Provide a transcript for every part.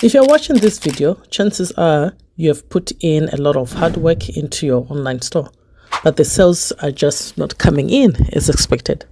If you're watching this video, chances are you have put in a lot of hard work into your online store, but the sales are just not coming in as expected.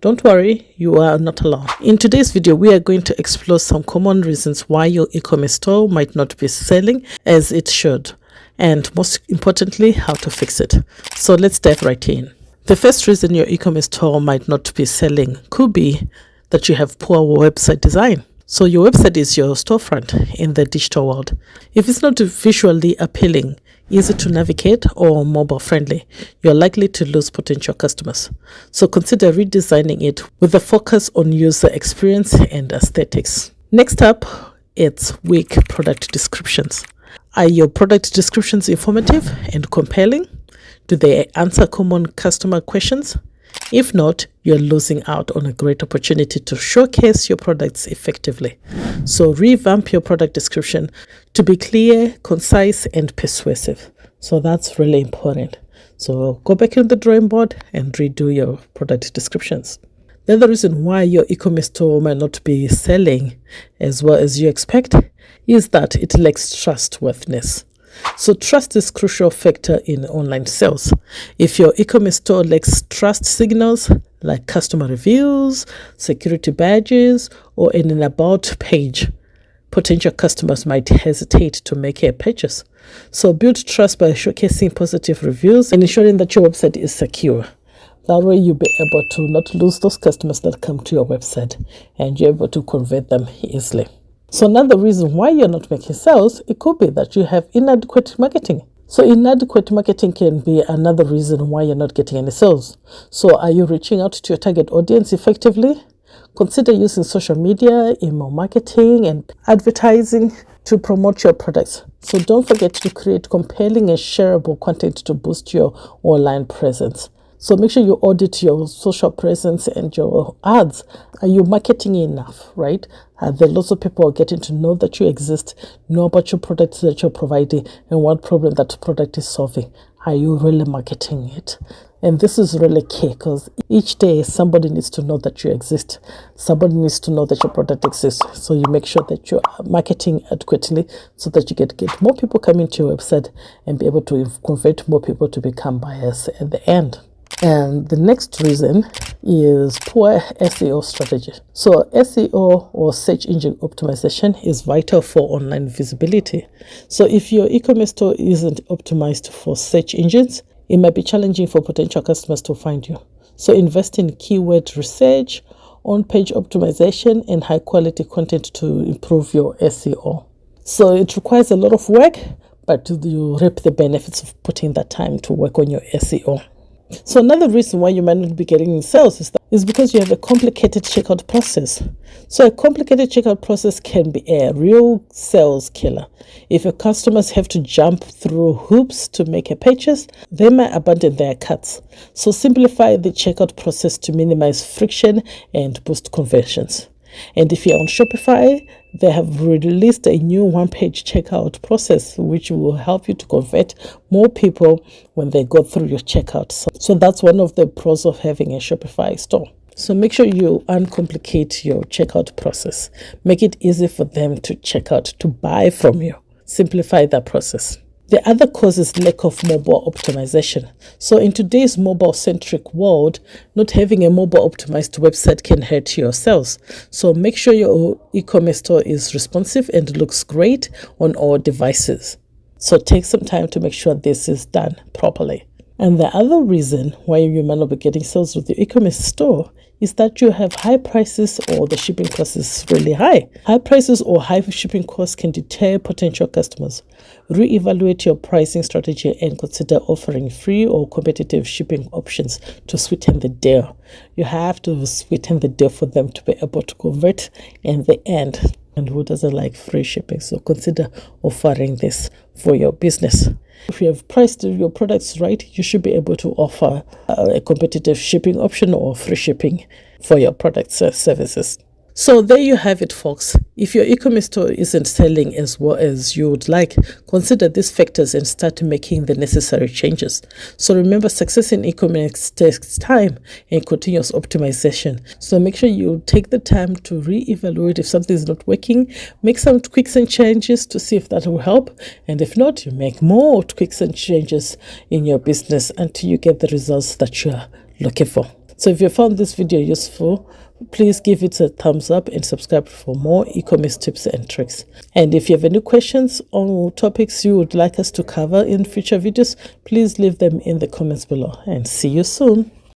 Don't worry, you are not alone. In today's video, we are going to explore some common reasons why your e-commerce store might not be selling as it should, and most importantly, how to fix it. So let's dive right in. The first reason your e-commerce store might not be selling could be that you have poor website design. So your website is your storefront in the digital world. If it's not visually appealing, easy to navigate, or mobile friendly, you're likely to lose potential customers. So consider redesigning it with a focus on user experience and aesthetics. Next up, it's weak product descriptions. Are your product descriptions informative and compelling? Do they answer common customer questions? If not, you're losing out on a great opportunity to showcase your products effectively. So revamp your product description to be clear, concise, and persuasive. So that's really important. So go back on the drawing board and redo your product descriptions. The other reason why your e-commerce store might not be selling as well as you expect is that it lacks trustworthiness. So trust is a crucial factor in online sales. If your e-commerce store lacks trust signals like customer reviews, security badges, or an about page, potential customers might hesitate to make a purchase. So build trust by showcasing positive reviews and ensuring that your website is secure. That way you'll be able to not lose those customers that come to your website, and you're able to convert them easily. So another reason why you're not making sales, it could be that you have inadequate marketing. So inadequate marketing can be another reason why you're not getting any sales. So are you reaching out to your target audience effectively? Consider using social media, email marketing, and advertising to promote your products. So don't forget to create compelling and shareable content to boost your online presence. So make sure you audit your social presence and your ads. Are you marketing enough, right? Are there lots of people getting to know that you exist, know about your products that you're providing, and what problem that product is solving? Are you really marketing it? And this is really key because each day somebody needs to know that you exist. Somebody needs to know that your product exists. So you make sure that you're marketing adequately so that you get more people coming to your website and be able to convert more people to become buyers at the end. And the next reason is poor SEO strategy. So SEO, or search engine optimization, is vital for online visibility. So if your e-commerce store isn't optimized for search engines, it might be challenging for potential customers to find you. So invest in keyword research, on-page optimization, and high-quality content to improve your SEO. So it requires a lot of work, but you reap the benefits of putting that time to work on your SEO. So another reason why you might not be getting sales is because you have a complicated checkout process. So a complicated checkout process can be a real sales killer. If your customers have to jump through hoops to make a purchase, they might abandon their carts. So simplify the checkout process to minimize friction and boost conversions. And if you're on Shopify, they have released a new one-page checkout process which will help you to convert more people when they go through your checkout. So that's one of the pros of having a Shopify store. So make sure you uncomplicate your checkout process. Make it easy for them to check out, to buy from you. Simplify that process. The other cause is lack of mobile optimization. So in today's mobile-centric world, not having a mobile-optimized website can hurt your sales. So make sure your e-commerce store is responsive and looks great on all devices. So take some time to make sure this is done properly. And the other reason why you might not be getting sales with your e-commerce store is that you have high prices or the shipping cost is really high. High prices or high shipping costs can deter potential customers. Reevaluate your pricing strategy and consider offering free or competitive shipping options to sweeten the deal. You have to sweeten the deal for them to be able to convert in the end. And who doesn't like free shipping? So consider offering this for your business. If you have priced your products right, you should be able to offer a competitive shipping option or free shipping for your products or services. So there you have it, folks. If your e-commerce store isn't selling as well as you would like, consider these factors and start making the necessary changes. So remember, success in e-commerce takes time and continuous optimization. So make sure you take the time to re-evaluate if something is not working, make some tweaks and changes to see if that will help. And if not, you make more tweaks and changes in your business until you get the results that you're looking for. So if you found this video useful, please give it a thumbs up and subscribe for more e-commerce tips and tricks. And if you have any questions or topics you would like us to cover in future videos, please leave them in the comments below, and see you soon.